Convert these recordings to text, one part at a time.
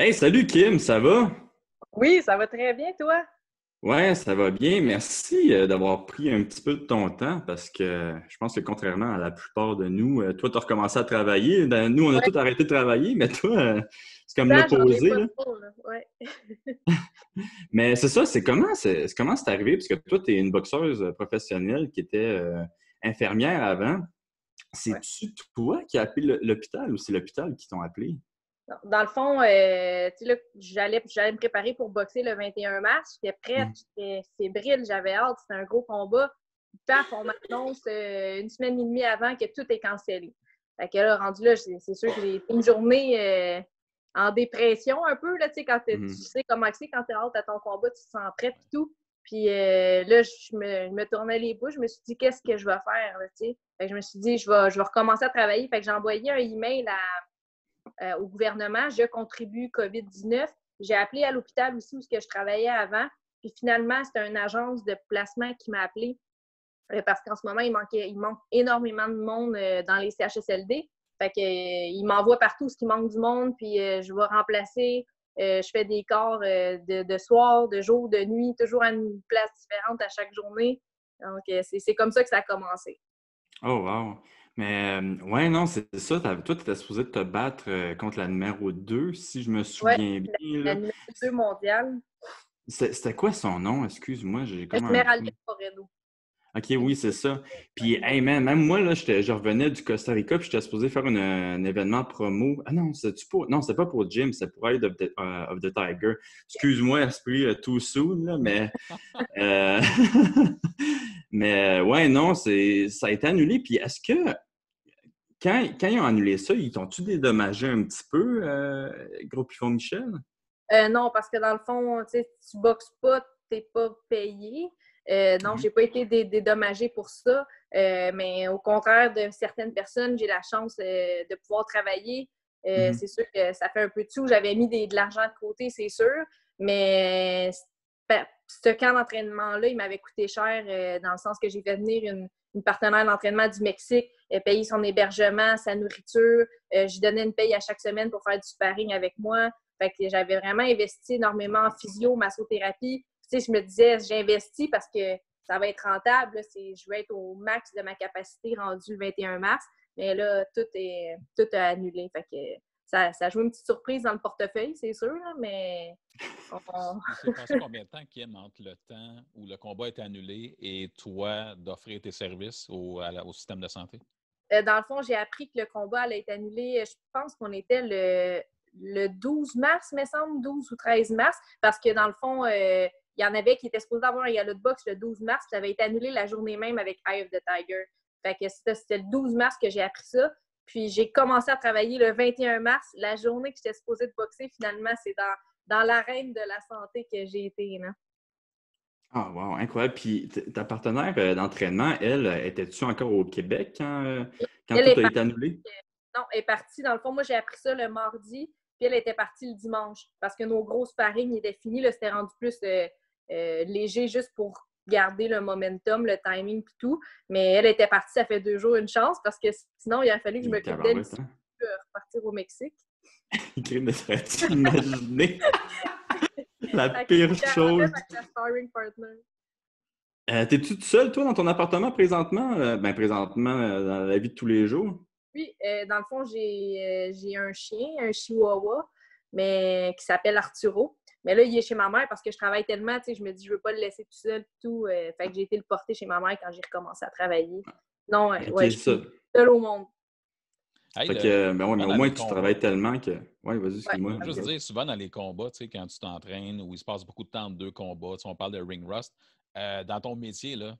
Hey, salut Kim, ça va? Oui, ça va très bien, toi? Ouais, ça va bien. Merci d'avoir pris un petit peu de ton temps parce que je pense que contrairement à la plupart de nous, toi, tu as recommencé à travailler. Ben, nous, on a Ouais, tous arrêté de travailler, mais toi, c'est comme ça, j'en ai l'opposé, pas là. trop, là. Ouais. Mais c'est ça, comment c'est arrivé? Parce que toi, tu es une boxeuse professionnelle qui était infirmière avant. Ouais. C'est-tu toi qui as appelé l'hôpital ou c'est l'hôpital qui t'ont appelé? Dans le fond, tu sais, là, j'allais me préparer pour boxer le 21 mars. J'étais prête, Hmm. j'étais fébrile, j'avais hâte, c'était un gros combat. Paf, on m'annonce une semaine et demie avant que tout est cancellé. Fait que là, rendu là, c'est sûr que j'ai été une journée en dépression un peu, là, tu sais, quand tu Mhm. sais comment c'est, quand tu hâte à ton combat, tu te sens prête et tout. Puis là, je me tournais les bouches, je me suis dit, qu'est-ce que je vais faire, là, tu sais? Fait que je me suis dit, je vais recommencer à travailler. Fait que j'ai envoyé un email au gouvernement, je contribue COVID-19. J'ai appelé à l'hôpital aussi où je travaillais avant. Puis finalement, c'était une agence de placement qui m'a appelé parce qu'en ce moment, il manque énormément de monde dans les CHSLD. Fait que, il m'envoie partout ce qui manque du monde, puis je vais remplacer. Je fais des corps de soir, de jour, de nuit, toujours à une place différente à chaque journée. Donc, c'est comme ça que ça a commencé. Oh, wow. Mais, ouais, non, c'est ça. Toi, tu étais supposé te battre contre la numéro 2, si je me Ouais, souviens bien, la là. numéro 2 mondiale, C'était quoi son nom? Excuse-moi, j'ai comme un Esmeralda trou. Moreno. OK, oui, c'est ça. Puis, hey, man, même moi, là, je revenais du Costa Rica, puis j'étais supposé faire un événement promo. Ah non, non, c'était pas pour Jim, c'était pour Eye of the Tiger. Excuse-moi, esprit too soon, là, mais... euh, mais, ouais, non, ça a été annulé. Puis, est-ce que quand ils ont annulé ça, ils t'ont-tu dédommagé un petit peu, Gros Pifon Michel? Non, parce que dans le fond, tu sais, tu boxes pas, t'es pas payé. Non, Mhm. j'ai pas été dédommagée pour ça. Mais au contraire de certaines personnes, j'ai la chance de pouvoir travailler. Mhm. C'est sûr que ça fait un peu de sous. J'avais mis de l'argent de côté, c'est sûr. Mais ben, ce camp d'entraînement-là, il m'avait coûté cher dans le sens que j'ai fait venir une partenaire d'entraînement du Mexique, payer son hébergement, sa nourriture. Je donnais une paye à chaque semaine pour faire du sparring avec moi. Fait que j'avais vraiment investi énormément en physio, massothérapie. Tu sais, je me disais, j'investis parce que ça va être rentable. Là, je vais être au max de ma capacité rendu le 21 mars. Mais là, tout a annulé. Fait que ça joue une petite surprise dans le portefeuille, c'est sûr, là, mais on- Il s'est passé combien de temps, Kim, entre le temps où le combat est annulé et toi d'offrir tes services au système de santé? dans le fond, j'ai appris que le combat allait être annulé. Je pense qu'on était le 12 mars, me semble, 12 ou 13 mars, parce que dans le fond, il y en avait qui étaient supposés avoir un gala de boxe le 12 mars, puis ça avait été annulé la journée même avec Eye of the Tiger. Fait que c'était le 12 mars que j'ai appris ça. Puis j'ai commencé à travailler le 21 mars, la journée que j'étais supposée de boxer. Finalement, c'est dans l'arène de la santé que j'ai été. Là. Ah, wow, incroyable. Puis ta partenaire d'entraînement, elle, était-tu encore au Québec quand Elle tout est a été annulé? Non, elle est partie. Dans le fond, moi, j'ai appris ça le mardi, puis elle était partie le dimanche parce que nos gros sparring étaient finis. C'était rendu plus léger juste pour garder le momentum, le timing et tout. Mais elle était partie, ça fait 2 jours, une chance, parce que sinon, il a fallu que je Et m'occupe d'elle tabarouette, ici hein? pour repartir au Mexique. Crime, mais serais-tu imaginé la Fait que je pire suis quarantaine chose? avec la sparring partner. T'es-tu tout seul, toi, dans ton appartement présentement? Ben, présentement, dans la vie de tous les jours? Puis, dans le fond, j'ai un chien, un chihuahua, mais qui s'appelle Arturo. Mais là, il est chez ma mère parce que je travaille tellement, tu sais, je me dis, je veux pas le laisser tout seul, tout. Fait que j'ai été le porter chez ma mère quand j'ai recommencé à travailler. Non, ouais, Ok, je ça. suis seule au monde. Hey, Fait que, ben ouais, mais souvent au dans moins, les tu combats, travailles tellement que. Ouais, vas-y, Ouais, je excuse-moi. veux juste dire, souvent dans les combats, tu sais, quand tu t'entraînes, où il se passe beaucoup de temps entre deux combats, tu sais, on parle de ring rust, dans ton métier, là,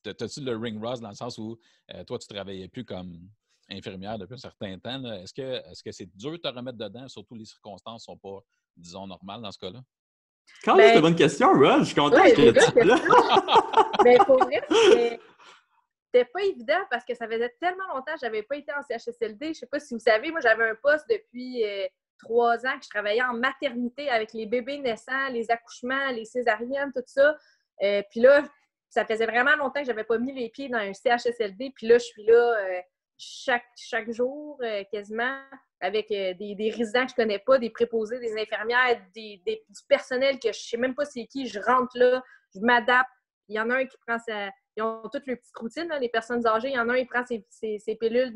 t'as-tu le ring rust dans le sens où toi, tu travaillais plus comme infirmière depuis un certain temps, là? Est-ce que c'est dur de te remettre dedans, surtout les circonstances ne sont pas, disons, normales dans ce cas-là? Quand c'est Ben, une bonne question, Rod. Je suis content ouais, que des tu bonnes sois là. questions. Mais pour vrai, c'était pas évident parce que ça faisait tellement longtemps que j'avais pas été en CHSLD. Je sais pas si vous savez, moi, j'avais un poste depuis 3 ans que je travaillais en maternité avec les bébés naissants, les accouchements, les césariennes, tout ça. Puis là, ça faisait vraiment longtemps que j'avais pas mis les pieds dans un CHSLD. Puis là, je suis là chaque jour quasiment. avec des résidents que je connais pas, des préposés, des infirmières, du personnel que je sais même pas c'est qui. Je rentre là, je m'adapte. Il y en a un qui prend sa... Ils ont toutes leurs petites routines, là, les personnes âgées. Il y en a un qui prend ses pilules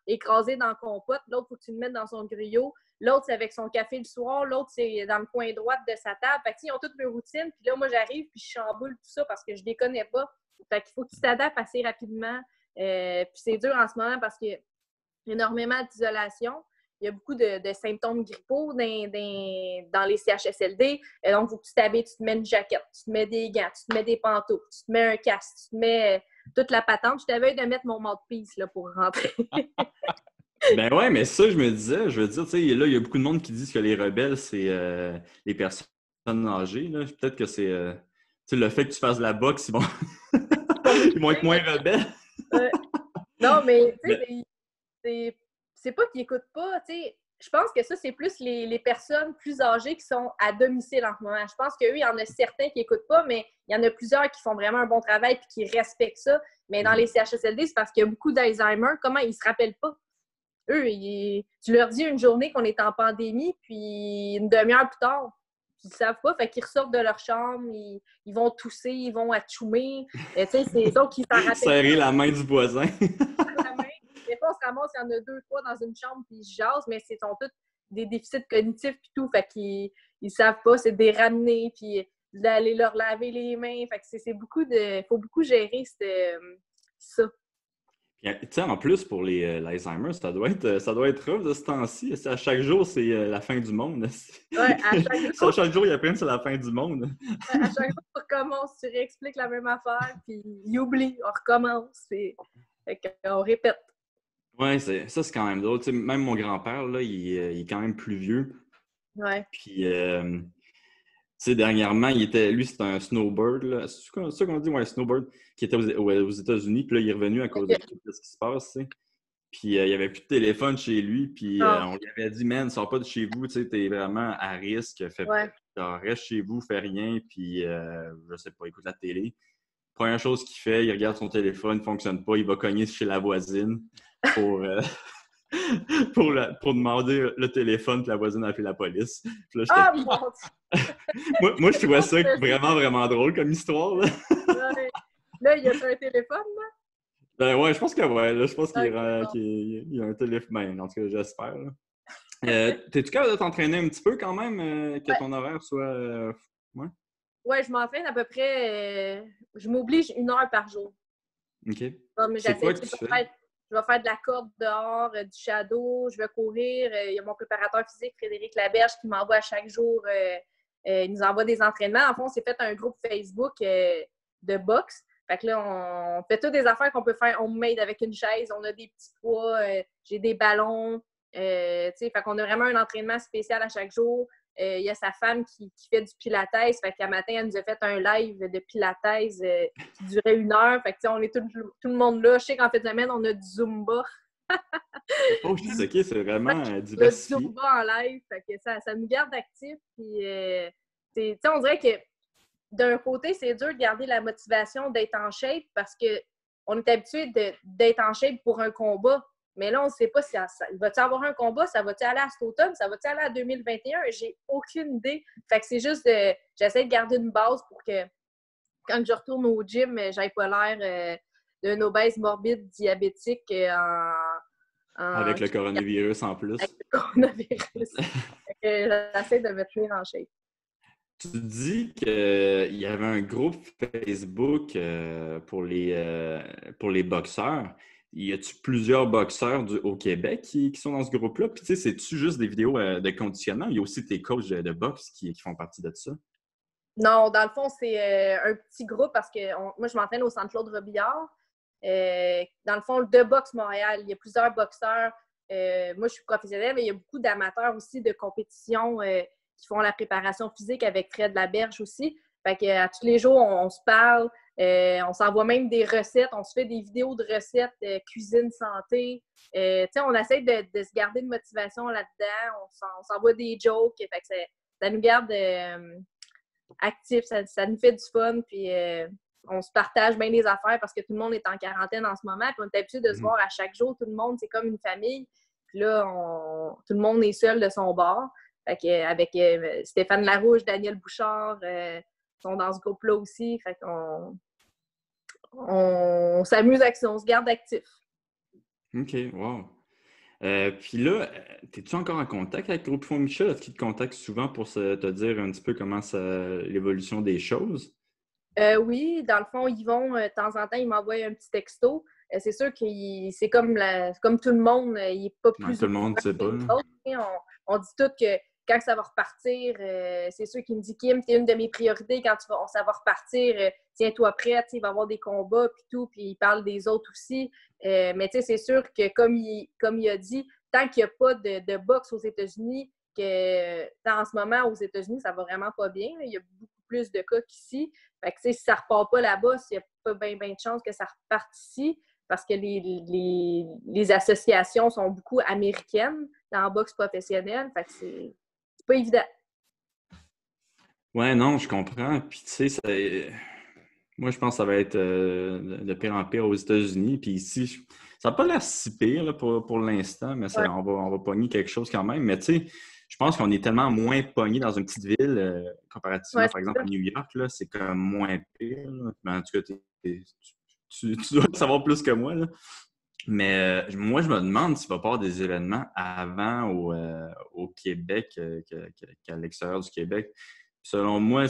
écrasées dans le compote. L'autre, il faut que tu le mettes dans son griot. L'autre, c'est avec son café le soir. L'autre, c'est dans le coin droit de sa table. Fait que, ils ont toutes leurs routines. Puis là, moi, j'arrive puis je chamboule tout ça parce que je les connais pas. Fait qu'il faut qu'ils s'adaptent assez rapidement. Puis c'est dur en ce moment parce qu'il y a énormément d'isolation. Il y a beaucoup de symptômes grippaux dans les CHSLD. Donc, il faut que tu t'habilles, tu te mets une jaquette, tu te mets des gants, tu te mets des pantoufles, tu te mets un casque, tu te mets toute la patente. Je t'avais de mettre mon mouthpiece là, pour rentrer. Ben ouais, mais ça, je me disais, je veux dire, tu sais, là, il y a beaucoup de monde qui disent que les rebelles, c'est les personnes âgées. Là. Peut-être que c'est le fait que tu fasses de la boxe, ils vont être moins rebelles. Non, mais tu sais, c'est pas qu'ils n'écoutent pas, tu sais. Je pense que ça, c'est plus les personnes plus âgées qui sont à domicile en ce moment. Je pense qu'eux, il y en a certains qui n'écoutent pas, mais il y en a plusieurs qui font vraiment un bon travail et qui respectent ça. Mais dans les CHSLD, c'est parce qu'il y a beaucoup d'Alzheimer. Comment ils se rappellent pas? Eux, tu leur dis une journée qu'on est en pandémie, puis une demi-heure plus tard, ils ne savent pas. Fait qu'ils ressortent de leur chambre, ils vont tousser, ils vont atchoumer. Tu sais, c'est donc ils s'en rappellent. Serrer la main du voisin. Des fois, on se ramasse, il y en a 2-3 dans une chambre, puis ils jasent, mais ce sont tous des déficits cognitifs puis tout. Fait qu'ils ne savent pas, c'est de les ramener, puis d'aller leur laver les mains. Fait que c'est beaucoup de... Il faut beaucoup gérer ça. Tu sais, en plus, pour l'Alzheimer, ça doit être rough de ce temps-ci. À chaque jour, c'est la fin du monde. Ouais, à chaque jour, ils apprennent que c'est la fin du monde. À chaque jour, tu recommences, tu réexpliques la même affaire, puis ils oublient, on recommence. Fait qu'on répète. Oui, c'est quand même drôle. Tu sais, même mon grand-père, là, il est quand même plus vieux. Ouais. Puis, tu sais, dernièrement, lui, c'était un snowbird. Là. C'est ça qu'on dit? Ouais, un snowbird, qui était aux États-Unis. Puis là, il est revenu à cause de tout ce qui se passe, tu sais. Puis, il n'y avait plus de téléphone chez lui. Puis, on lui avait dit, man, sors pas de chez vous, tu sais, t'es vraiment à risque. Reste chez vous, fais rien. Puis, je sais pas, écoute la télé. Première chose qu'il fait, il regarde son téléphone, il ne fonctionne pas, il va cogner chez la voisine pour demander le téléphone, puis la voisine a appelé la police. Puis là, mon Dieu! moi, je trouvais ça vraiment, vraiment drôle comme histoire. Là, là il y a un téléphone, là? Ben ouais, je pense que ouais. Là, je pense qu'il y a un téléphone. Ben, en tout cas, j'espère. T'es-tu capable de t'entraîner un petit peu quand même, que ton horaire soit... Ouais? Ouais, je m'entraîne à peu près... je m'oblige 1 heure par jour. OK. C'est quoi que tu fais? Je vais faire de la corde dehors, du shadow, je vais courir. Il y a mon préparateur physique, Frédéric Laberge, qui m'envoie chaque jour, il nous envoie des entraînements. En fond, on s'est fait un groupe Facebook de boxe. Fait que là, on fait toutes des affaires qu'on peut faire homemade avec une chaise. On a des petits poids, j'ai des ballons. Fait qu'on a vraiment un entraînement spécial à chaque jour. Il y a sa femme qui fait du pilates. Fait qu'un matin, elle nous a fait un live de pilates qui durait 1 heure. Fait que on est tout le monde là. Je sais qu'en fin de semaine, on a du Zumba. Oh, je dis OK, c'est vraiment diversifié. Du Zumba en live. Fait que ça nous garde actifs. Puis, on dirait que d'un côté, c'est dur de garder la motivation d'être en shape parce qu'on est habitué d'être en shape pour un combat. Mais là, on ne sait pas si il va-tu avoir un combat, ça va-tu aller à cet automne, ça va-tu aller à 2021? J'ai aucune idée. Fait que c'est juste j'essaie de garder une base pour que quand je retourne au gym, j'aille pas l'air d'un obèse morbide diabétique avec le coronavirus en plus. Avec le coronavirus. J'essaie de me tenir en shape. Tu dis qu'il y avait un groupe Facebook pour les boxeurs. Y a-tu plusieurs boxeurs au Québec qui sont dans ce groupe-là? Puis, tu sais, c'est-tu juste des vidéos de conditionnement? Il y a aussi tes coachs de boxe qui font partie de ça? Non, dans le fond, c'est un petit groupe parce que moi, je m'entraîne au Centre Claude Robillard. Dans le fond, de Boxe Montréal, il y a plusieurs boxeurs. Moi, je suis professionnelle, mais il y a beaucoup d'amateurs aussi de compétition qui font la préparation physique avec Fred Laberge aussi. Fait qu'à tous les jours, on se parle. On s'envoie même des recettes. On se fait des vidéos de recettes cuisine santé. On essaie de se garder une motivation là-dedans. On s'envoie des jokes. Fait que ça nous garde actifs. Ça nous fait du fun. Puis on se partage bien les affaires parce que tout le monde est en quarantaine en ce moment. Puis on est habitué de se voir à chaque jour. Tout le monde, c'est comme une famille. Puis là, tout le monde est seul de son bord. Fait que, avec Stéphane Larouche, Daniel Bouchard, sont dans ce groupe-là aussi. Fait qu'on on s'amuse, on se garde actif. OK, wow. Puis là, es-tu encore en contact avec le groupe Fond Michel? Est-ce qu'il te contacte souvent pour te dire un petit peu comment l'évolution des choses? Oui, dans le fond, Yvon, de temps en temps, il m'envoie un petit texto. C'est sûr que c'est comme tout le monde, il n'est pas Ouais, plus tout au le monde ne courant sait que pas. les autres. On dit tout que quand ça va repartir, c'est sûr qu'il me dit Kim, t'es une de mes priorités quand ça va repartir, tiens-toi prête, il va y avoir des combats puis tout, puis il parle des autres aussi. Mais tu sais, c'est sûr que comme il a dit, tant qu'il n'y a pas de boxe aux États-Unis, en ce moment aux États-Unis, ça va vraiment pas bien. Là. Il y a beaucoup plus de cas qu'ici. Fait que, si ça ne repart pas là-bas, il n'y a pas bien de chance que ça reparte ici parce que les associations sont beaucoup américaines dans la boxe professionnelle. Fait que c'est pas évident. Ouais, non, je comprends. Puis tu sais, moi, je pense que ça va être de pire en pire aux États-Unis. Puis ici, ça n'a pas l'air si pire là, pour l'instant, mais Ouais. on va pogner quelque chose quand même. Mais tu sais, je pense qu'on est tellement moins pogné dans une petite ville comparativement, Ouais, par exemple, à New York, là, c'est comme moins pire. Là. Mais en tout cas, tu dois le savoir plus que moi. Là. Mais moi, je me demande s'il va y avoir des événements avant au Québec qu'à l'extérieur du Québec. Selon moi,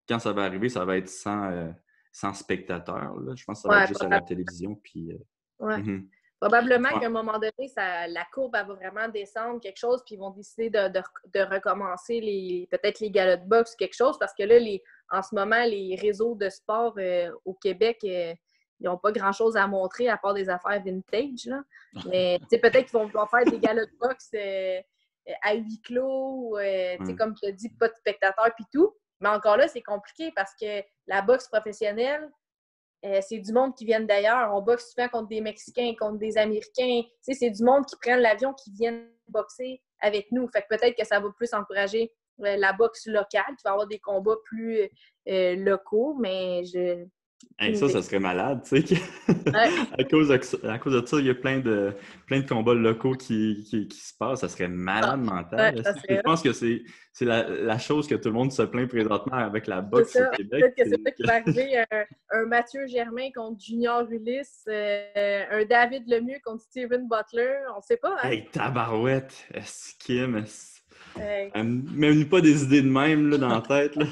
quand ça va arriver, ça va être sans spectateurs. Là. Je pense que ça va être juste à la télévision. Puis, ouais. mm-hmm. Probablement qu'à un moment donné, la courbe elle va vraiment descendre quelque chose, puis ils vont décider de recommencer peut-être les galas de boxe, quelque chose, parce que là, en ce moment, les réseaux de sport au Québec, ils n'ont pas grand-chose à montrer à part des affaires vintage. Là. Mais peut-être qu'ils vont faire des galas de boxe à huis clos, comme tu as dit, pas de spectateurs puis tout. Mais encore là, c'est compliqué parce que la boxe professionnelle, c'est du monde qui vient d'ailleurs. On boxe souvent contre des Mexicains, contre des Américains. C'est du monde qui prennent l'avion, qui viennent boxer avec nous. Fait que peut-être que ça va plus encourager la boxe locale, qui va avoir des combats plus locaux, mais Hey, ça serait malade, tu sais. Ouais. à cause de ça, il y a plein de combats locaux qui se passent. Ça serait malade mental. Ouais, Je pense que c'est la chose que tout le monde se plaint présentement avec la boxe c'est au ça. Québec. Peut-être que c'est ça qui va arriver. Un Mathieu Germain contre Junior Ulysse, un David Lemieux contre Steven Butler. On ne sait pas, hein? Hey, tabarouette! Kim, même pas des idées de même là, dans la tête. Là.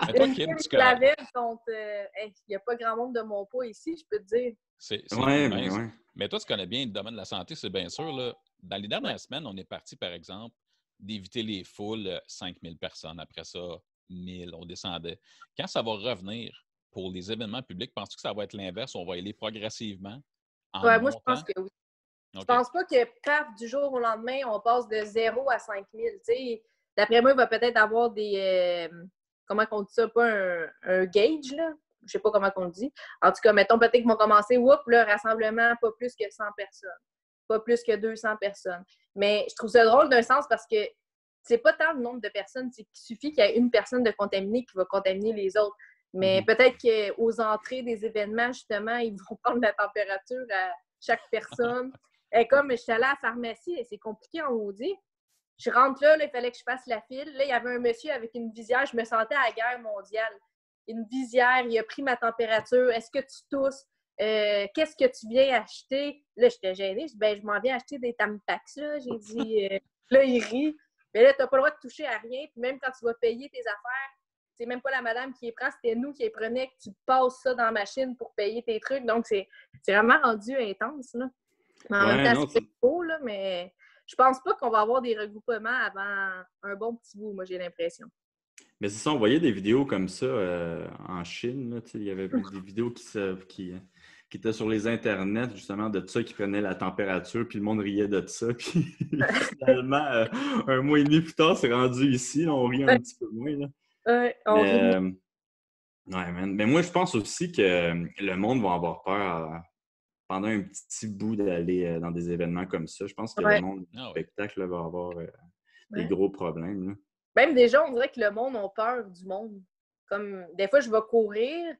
Mais toi, Kim, il n'y a pas grand monde de mon poids ici, je peux te dire. C'est ouais, immense. ouais. Mais toi, tu connais bien le domaine de la santé, c'est bien sûr. Là. Dans les dernières semaines, on est parti, par exemple, d'éviter les foules, 5000 personnes. Après ça, 1000, on descendait. Quand ça va revenir pour les événements publics, penses-tu que ça va être l'inverse? On va y aller progressivement en Ouais, montant? moi, je pense que oui. Okay. Je pense pas que, paf, du jour au lendemain, on passe de 0 à 5000. D'après moi, il va peut-être avoir des... comment on dit ça? Pas un gauge, là. Je sais pas comment on le dit. En tout cas, mettons peut-être qu'ils vont commencer, le rassemblement, pas plus que 100 personnes. Pas plus que 200 personnes. Mais je trouve ça drôle d'un sens parce que c'est pas tant le nombre de personnes, c'est qu'il suffit qu'il y ait une personne de contaminée qui va contaminer les autres. Mais peut-être qu'aux entrées des événements, justement, ils vont prendre la température à chaque personne. Et comme je suis allée à la pharmacie, c'est compliqué en maudit. Je rentre là, il fallait que je fasse la file. Là, il y avait un monsieur avec une visière. Je me sentais à la guerre mondiale. Une visière, il a pris ma température. Est-ce que tu tousses? Qu'est-ce que tu viens acheter? Là, j'étais gênée. Je dis, je m'en viens acheter des Tampax. Là. J'ai dit, là, il rit. Mais là, tu n'as pas le droit de toucher à rien. Puis même quand tu vas payer tes affaires, c'est même pas la madame qui les prend, c'était nous qui les prenait, que tu passes ça dans la machine pour payer tes trucs. Donc, c'est vraiment rendu intense. Là. Mais en même temps, c'est beau, là, mais je pense pas qu'on va avoir des regroupements avant un bon petit bout, moi, j'ai l'impression. Mais c'est ça, on voyait des vidéos comme ça en Chine. Là, il y avait des vidéos qui étaient sur les internets, justement, de ça, qui prenaient la température, puis le monde riait de ça. Puis finalement, un mois et demi plus tard, c'est rendu ici. Là, on rit un petit peu moins. Là. Mais moi, je pense aussi que le monde va avoir peur pendant un petit bout d'aller dans des événements comme ça. Je pense que le monde du spectacle là, va avoir des gros problèmes. Là. Même déjà, on dirait que le monde a peur du monde. Comme des fois, je vais courir,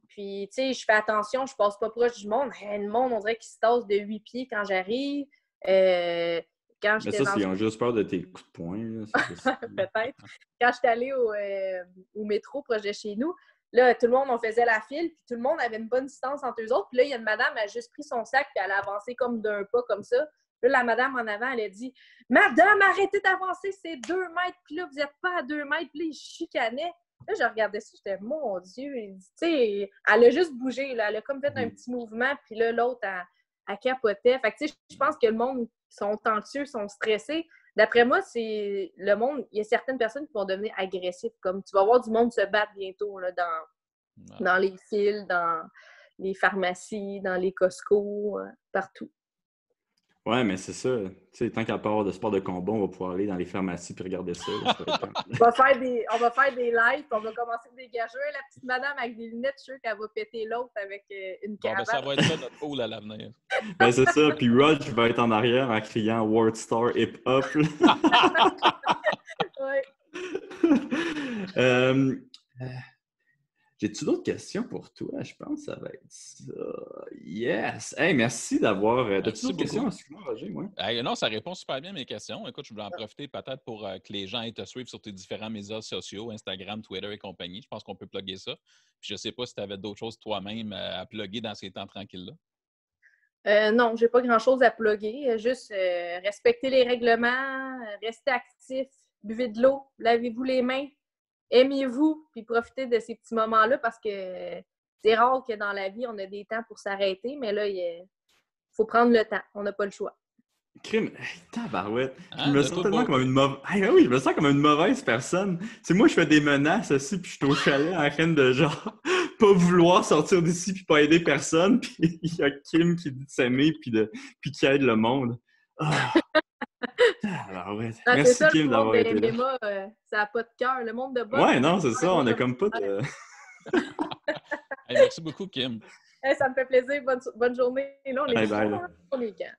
puis tu sais, je fais attention, je passe pas proche du monde. Le monde, on dirait qu'il se tasse de 8 pieds quand j'arrive. Quand Mais j'étais ça, dans ils ont juste peur de tes coups de poing. Là, c'est possible. peut-être. Quand j'étais allée au métro proche de chez nous, là, tout le monde, on faisait la file, puis tout le monde avait une bonne distance entre eux autres. Puis là, il y a une madame, elle a juste pris son sac, puis elle a avancé comme d'un pas, comme ça. Là, la madame en avant, elle a dit « Madame, arrêtez d'avancer, c'est 2 mètres. » Puis là, vous n'êtes pas à 2 mètres. Puis là, ils chicanaient. Là, je regardais ça, j'étais « Mon Dieu! » Tu sais, elle a juste bougé, là. Elle a comme fait un petit mouvement, puis là, l'autre, elle capotait. Fait que, tu sais, je pense que le monde sont anxieux, sont stressés. D'après moi, c'est le monde, il y a certaines personnes qui vont devenir agressives. Comme tu vas voir du monde se battre bientôt là, dans les files, dans les pharmacies, dans les Costco, partout. Ouais, mais c'est ça. Tu sais, tant qu'à part de sport de combat, on va pouvoir aller dans les pharmacies et regarder ça. Là, ça va être on va faire des lives, puis on va commencer à dégager. La petite madame avec des lunettes, je suis sûre qu'elle va péter l'autre avec une caravane. Ça va être ça notre pool à l'avenir. Ben, c'est ça. Puis Rog va être en arrière en criant World Star Hip Hop. Ouais. J'ai-tu d'autres questions pour toi? Je pense que ça va être ça. Yes! Hey, merci d'avoir... T'as-tu d'autres questions? Excuse-moi, Roger, moi. Non, ça répond super bien à mes questions. Écoute, je voulais en profiter peut-être pour que les gens aient te suivre sur tes différents médias sociaux, Instagram, Twitter et compagnie. Je pense qu'on peut plugger ça. Puis je ne sais pas si tu avais d'autres choses toi-même à plugger dans ces temps tranquilles-là. Non, j'ai pas grand-chose à plugger. Juste respecter les règlements, rester actif, buvez de l'eau, lavez-vous les mains. Aimez-vous, puis profitez de ces petits moments-là parce que c'est rare que dans la vie, on a des temps pour s'arrêter, mais là, il faut prendre le temps. On n'a pas le choix. Crime, tabarouette. Je me sens tellement comme une mauvaise... oui, je me sens comme une mauvaise personne. C'est moi, je fais des menaces aussi, puis je suis au chalet en train de genre pas vouloir sortir d'ici puis pas aider personne, puis il y a Kim qui dit de s'aimer puis qui aide le monde. Ouais. Merci ça, Kim d'avoir été là. MMA, ça n'a pas de cœur. Le monde de boxe. Ouais, non, c'est ça. On a comme pas de... Merci beaucoup, Kim. Ça me fait plaisir. Bonne journée. Là, on est on est quand?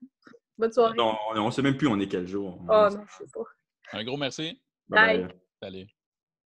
Bonne soirée. Non, on ne sait même plus on est quel jour. Oh non, je sais pas. Un gros merci. Bye. Salut.